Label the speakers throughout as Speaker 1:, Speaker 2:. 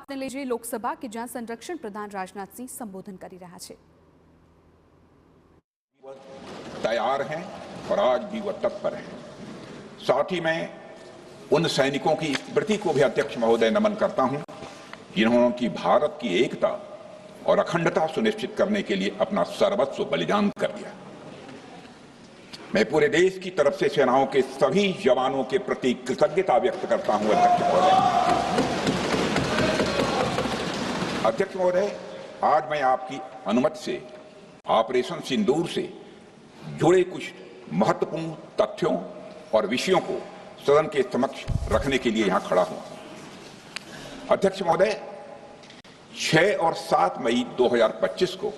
Speaker 1: ને લઈ જઈ લોકસભા કે જ્યાં સંરક્ષણ પ્રધાન રાજનાથ સિંહ સંબોધન કરી રહ્યા છે।
Speaker 2: तैयार हैं और आज भी वह तत्पर हैं। साथ ही मैं उन सैनिकों की स्मृति को भी अध्यक्ष महोदय नमन करता हूं जिन्होंने की भारत की एकता और अखंडता सुनिश्चित करने के लिए अपना सर्वस्व बलिदान कर दिया। मैं पूरे देश की तरफ से सेनाओं के सभी जवानों के प्रति कृतज्ञता व्यक्त करता हूं। अध्यक्ष महोदय, आज मैं आपकी अनुमति से ऑपरेशन सिंदूर से जुड़े कुछ महत्वपूर्ण तथ्यों और विषयों को सदन के समक्ष रखने के लिए यहां खड़ा हूं। अध्यक्ष महोदय, 6 और 7 मई 2025 को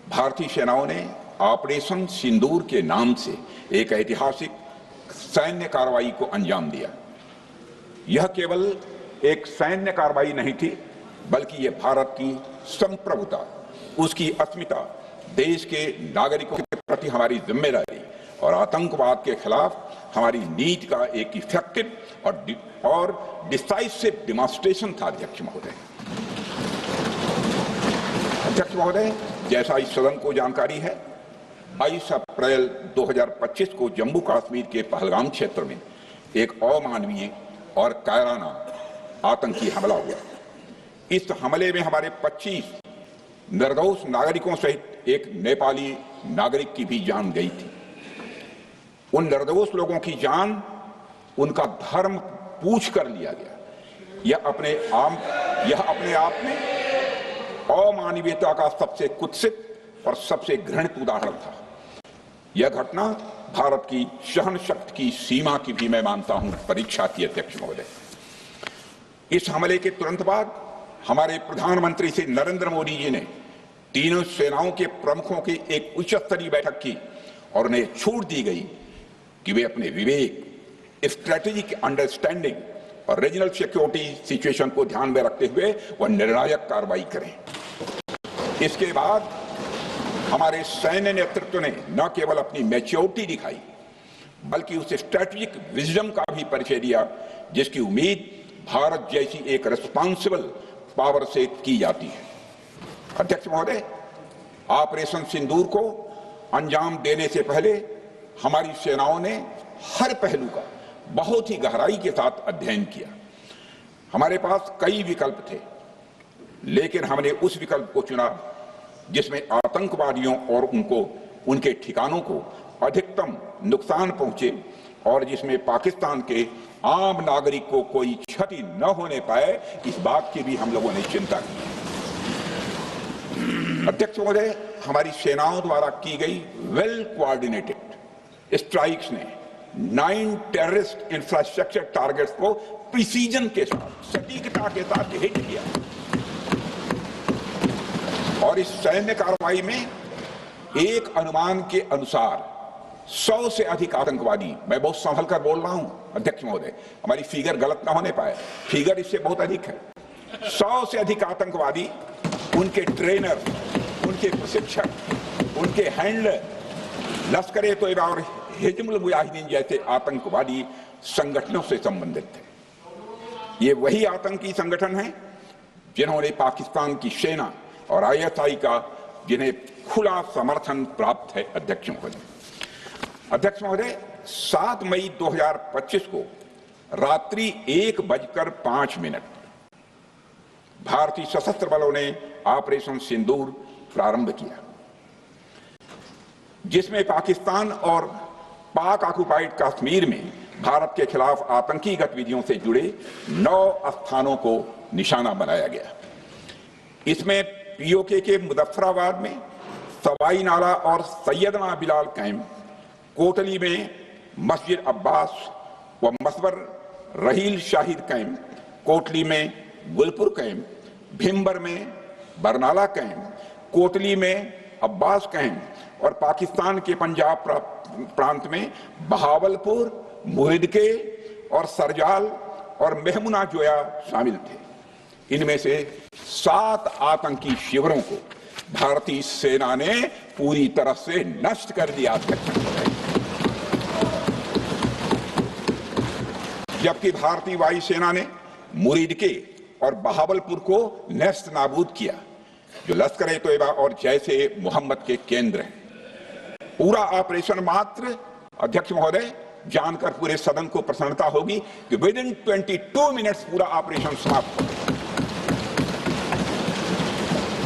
Speaker 2: भारतीय सेनाओं ने ऑपरेशन सिंदूर के नाम से एक ऐतिहासिक सैन्य कार्रवाई को अंजाम दिया। यह केवल एक सैन्य कार्रवाई नहीं थी, बल्कि यह भारत की संप्रभुता, उसकी अस्मिता, देश के नागरिकों के प्रति हमारी जिम्मेदारी और आतंकवाद के खिलाफ हमारी नीति का एक इफेक्टिव और डिसाइसिव डिमॉन्स्ट्रेशन था। अध्यक्ष महोदय, जैसा इस सदन को जानकारी है, 22 अप्रैल 2025 को जम्मू कश्मीर के पहलगाम क्षेत्र में एक अमानवीय और कायराना आतंकी हमला हुआ। इस हमले में हमारे 25 निर्दोष नागरिकों सहित एक नेपाली नागरिक की भी जान गई थी। उन निर्दोष लोगों की जान उनका धर्म पूछ कर लिया गया। यह अपने आप में अमानवीयता का सबसे कुत्सित और सबसे घृणित उदाहरण था। यह घटना भारत की सहन शक्ति की सीमा की भी मैं मानता हूं परीक्षा थी। अध्यक्ष महोदय, इस हमले के तुरंत बाद हमारे प्रधानमंत्री श्री नरेंद्र मोदी जी ने तीनों सेनाओं के प्रमुखों की एक उच्च स्तरीय बैठक की और उन्हें छूट दी गई कि वे अपने विवेक, स्ट्रेटेजिक अंडरस्टैंडिंग और रीजनल सिक्योरिटी सिचुएशन को ध्यान में रखते हुए वह निर्णायक कार्रवाई करें। इसके बाद हमारे सैन्य नेतृत्व ने न केवल अपनी मैच्योरिटी दिखाई, बल्कि उस स्ट्रेटेजिक विजडम का भी परिचय दिया जिसकी उम्मीद भारत जैसी एक रिस्पॉन्सिबल पावर से की जाती है। अध्यक्ष महोदय, ऑपरेशन सिंदूर को अंजाम देने से पहले हमारी सेनाओं ने हर पहलू का बहुत ही गहराई के साथ अध्ययन किया। हमारे पास कई विकल्प थे, लेकिन हमने उस विकल्प को चुना जिसमें आतंकवादियों और उनके ठिकानों को अधिकतम नुकसान पहुंचे और जिसमें पाकिस्तान के आम नागरिक को कोई क्षति न होने पाए, इस बात की भी हम लोगों ने चिंता की। अध्यक्ष महोदय, हमारी सेनाओं द्वारा की गई वेल कोऑर्डिनेटेड स्ट्राइक्स ने 9 टेररिस्ट इंफ्रास्ट्रक्चर टारगेट्स को प्रिसीजन के साथ, सटीकता के साथ हिट किया और इस सैन्य कार्रवाई में एक अनुमान के अनुसार 100 से अधिक आतंकवादी, मैं बहुत संभल कर बोल रहा हूं अध्यक्ष महोदय, हमारी फिगर गलत ना होने पाए, फिगर इससे बहुत अधिक है। 100 से अधिक आतंकवादी, उनके ट्रेनर, उनके प्रशिक्षक, उनके हैंडलर, लश्कर-ए-तोयबा और हिजबुल मुजाहिदीन जैसे आतंकवादी संगठनों से संबंधित थे। ये वही आतंकी संगठन हैं जिन्होंने पाकिस्तान की सेना और ISI का जिन्हें खुला समर्थन प्राप्त है। अध्यक्ष महोदय, 7 मई 2025 को रात्रि 1:05 भारतीय सशस्त्र बलों ने ऑपरेशन सिंदूर प्रारंभ किया, जिसमें पाकिस्तान और पाक ऑक्युपाइड कश्मीर में भारत के खिलाफ आतंकी गतिविधियों से जुड़े 9 स्थानों को निशाना बनाया गया। इसमें POK के मुजफ्फराबाद में सवाई नाला और सैयदना बिलाल कैंप, कोटली में मस्जिद अब्बास व मसबर रहील शाहिद कैंप, कोटली में गुलपुर कैंप, भिम्बर में बरनाला कैंप, कोटली में अब्बास कैंप और पाकिस्तान के पंजाब प्रांत में बहावलपुर, मुहिदके और सरजाल और मेहमुना जोया शामिल थे। इनमें से 7 आतंकी शिविरों को भारतीय सेना ने पूरी तरह से नष्ट कर दिया, जबकि भारतीय वायुसेना ने मुरीदके और बहावलपुर को नेस्त नाबूद किया, जो लश्कर-ए-तोयबा और जैशे मोहम्मद के केंद्र हैं। पूरा ऑपरेशन मात्र, अध्यक्ष महोदय, जानकर पूरे सदन को प्रसन्नता होगी कि विद इन 22 मिनट्स पूरा ऑपरेशन समाप्त हो गया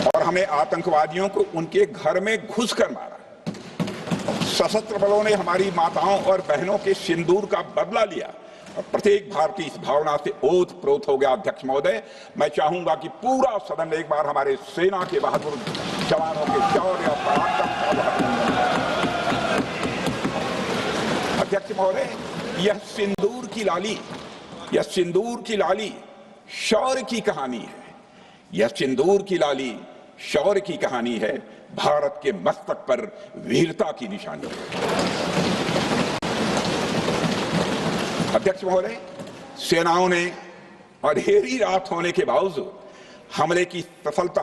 Speaker 2: और हमें आतंकवादियों को उनके घर में घुसकर मारा। सशस्त्र बलों ने हमारी माताओं और बहनों के सिंदूर का बदला लिया और प्रत्येक भारतीय इस भावना से ओत-प्रोत हो गया। अध्यक्ष महोदय, मैं चाहूंगा कि पूरा सदन एक बार हमारे सेना के बहादुर जवानों के शौर्य और पराक्रम का अभिनंदन करे। अध्यक्ष महोदय, यह सिंदूर की लाली शौर्य की कहानी है। यह सिंदूर की लाली शौर्य की कहानी है, भारत के मस्तक पर वीरता की निशानी है। अध्यक्ष महोदय, सेनाओं ने अंधेरी रात होने के बावजूद हमले की सफलता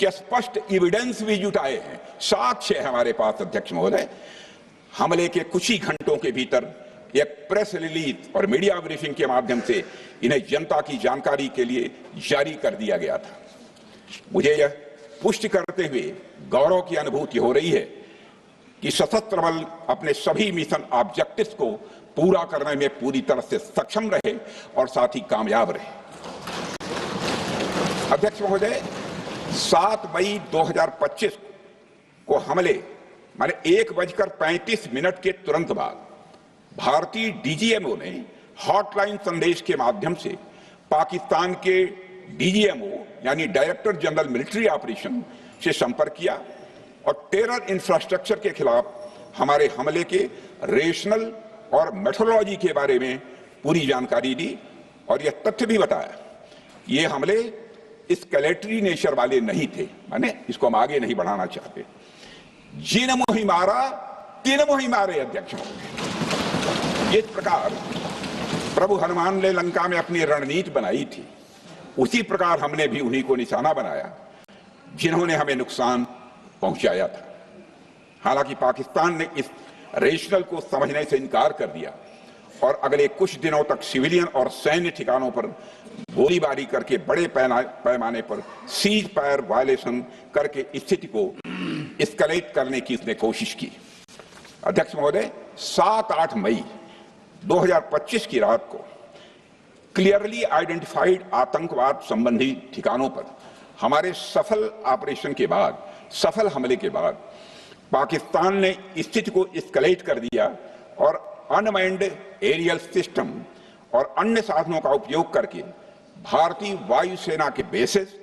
Speaker 2: के स्पष्ट एविडेंस भी जुटाए हैं, साक्ष्य है हमारे पास। अध्यक्ष महोदय, हमले के कुछ ही घंटों के भीतर एक प्रेस रिलीज और मीडिया ब्रीफिंग के माध्यम से इन्हें जनता की जानकारी के लिए जारी कर दिया गया था। मुझे यह पुष्टि करते हुए गौरव की अनुभूति हो रही है कि सशस्त्र बल अपने सभी मिशन ऑब्जेक्टिव्स को पूरा करने में पूरी तरह से सक्षम रहे और साथ ही कामयाब रहे। अध्यक्ष महोदय, 7 मई 2025 को हमले माने 1:35 के तुरंत बाद भारतीय डीजीएमओ ने हॉटलाइन संदेश के माध्यम से पाकिस्तान के डीजीएमओ यानी डायरेक्टर जनरल मिलिट्री ऑपरेशन से संपर्क किया और टेरर इंफ्रास्ट्रक्चर के खिलाफ हमारे हमले के रेशनल और मेथोडोलॉजी के बारे में पूरी जानकारी दी और यह तथ्य भी बताया ये हमले एस्केलेटरी नेचर वाले नहीं थे, माने इसको हम आगे नहीं बढ़ाना चाहते। जिन मोहि मारा तिन मोहि मारे। अध्यक्ष महोदय, इस प्रकार प्रभु हनुमान ने लंका में अपनी रणनीति बनाई थी, उसी प्रकार हमने भी उन्हीं को निशाना बनाया जिन्होंने हमें नुकसान पहुंचाया था। हालांकि पाकिस्तान ने इस रेशनल को समझने से इनकार कर दिया और अगले कुछ दिनों तक सिविलियन और सैन्य ठिकानों पर गोलीबारी करके बड़े पैमाने पर सीज फायर वायलेशन करके स्थिति को एस्केलेट करने की इसने कोशिश की। अध्यक्ष महोदय, 7-8 मई 2025 की रात को क्लियरली आइडेंटिफाइड आतंकवाद संबंधी ठिकानों पर हमारे सफल ऑपरेशन के बाद, सफल हमले के बाद पाकिस्तान ने स्थिति को एस्केलेट कर दिया और अनमैन्ड एरियल सिस्टम और अन्य साधनों का उपयोग करके भारतीय वायुसेना के बेसेस,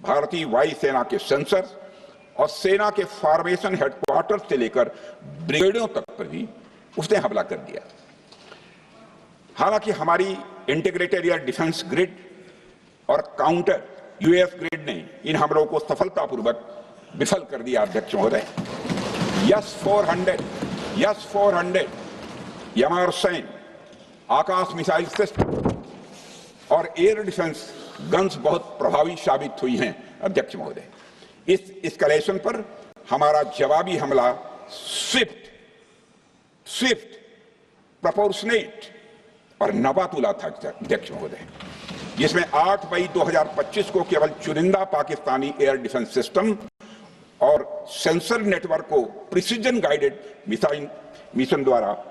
Speaker 2: भारतीय वायुसेना के सेंसर्स और सेना के फॉर्मेशन हेडक्वार्टर से लेकर ब्रिगेडों तक पर भी उसने हमला कर दिया। हालांकि हमारी इंटीग्रेटेड एयर डिफेंस ग्रिड और काउंटर यूएस ग्रिड ने इन हमलों को सफलतापूर्वक विफल कर दिया। अध्यक्ष महोदय, यस 400 यमारसैन आकाश मिसाइल सिस्टम और एयर डिफेंस गन्स बहुत प्रभावी साबित हुई हैं। अध्यक्ष महोदय, इस एस्केलेशन पर हमारा जवाबी हमला स्विफ्ट, प्रोपोर्शनेट और नवातुला था। अध्यक्ष महोदय, जिसमें 8 मई 2025 को केवल चुनिंदा पाकिस्तानी एयर डिफेंस सिस्टम और सेंसर नेटवर्क को प्रिसीजन गाइडेड मिशन द्वारा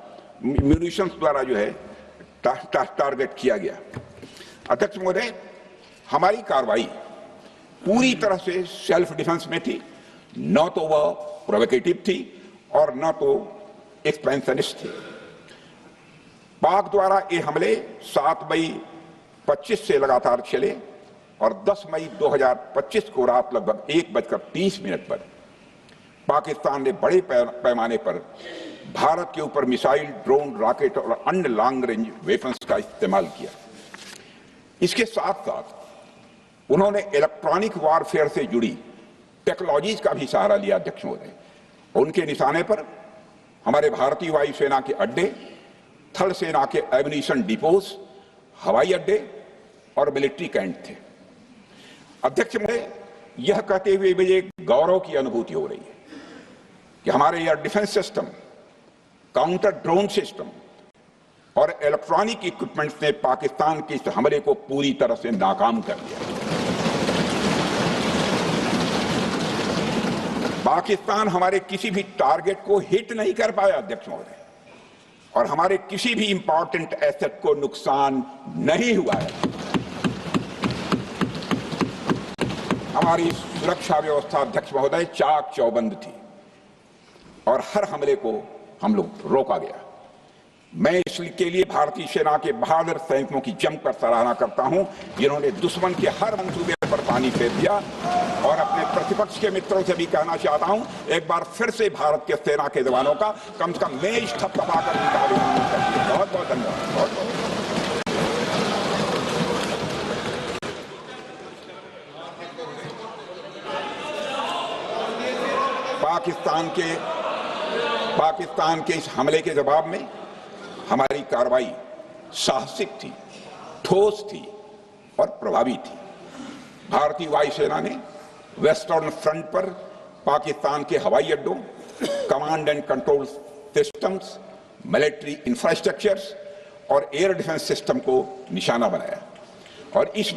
Speaker 2: म्यूनिशंस द्वारा जो है टारगेट किया गया। अध्यक्ष महोदय, हमारी कार्रवाई पूरी तरह से सेल्फ डिफेंस में थी, न तो वह प्रोवोकेटिव थी और न तो एक्सपेंशनिस्ट थी। पाक द्वारा ये हमले 7 मई 25 से लगातार चले और 10 मई 2025 को रात लगभग 1:30 पर पाकिस्तान ने बड़े पैमाने पर भारत के ऊपर मिसाइल, ड्रोन, रॉकेट और अन्य लॉन्ग रेंज वेपन्स का इस्तेमाल किया। इसके साथ साथ उन्होंने इलेक्ट्रॉनिक वॉरफेयर से जुड़ी टेक्नोलॉजीज का भी सहारा लिया। अध्यक्ष महोदय, उनके निशाने पर हमारे भारतीय वायुसेना के अड्डे, थल सेना के एम्यूनिशन डिपोज, हवाई अड्डे और मिलिट्री कैंट थे। अध्यक्ष महोदय, यह कहते हुए मुझे गौरव की अनुभूति हो रही है कि हमारे air defence system, counter drone system और इलेक्ट्रॉनिक इक्विपमेंट्स ने पाकिस्तान के इस हमले को पूरी तरह से नाकाम कर दिया। पाकिस्तान हमारे किसी भी टारगेट को हिट नहीं कर पाया अध्यक्ष महोदय, और हमारे किसी भी इंपॉर्टेंट एसेट को नुकसान नहीं हुआ है। हमारी सुरक्षा व्यवस्था अध्यक्ष महोदय चाक चौबंद थी और हर हमले को हम लोग रोका गया। मैं इसके लिए भारतीय सेना के बहादुर सैनिकों की जमकर सराहना करता हूं, जिन्होंने दुश्मन के हर मंसूबे पर पानी फेर दिया। और अपने प्रतिपक्ष के मित्रों से भी कहना चाहता हूं, एक बार फिर से भारत के सेना के जवानों का कम से कम मेज थपथपाकर उनका अभिनंदन करिए। बहुत बहुत धन्यवाद। बहुत बहुत पाकिस्तान के इस हमले के जवाब में हमारी कार्रवाई साहसिक थी, ठोस थी और प्रभावी थी। भारतीय वायुसेना ने वेस्टर्न फ्रंट पर पाकिस्तान के हवाई अड्डों, command and control systems, military infrastructures और एयर डिफेंस सिस्टम को निशाना बनाया और इस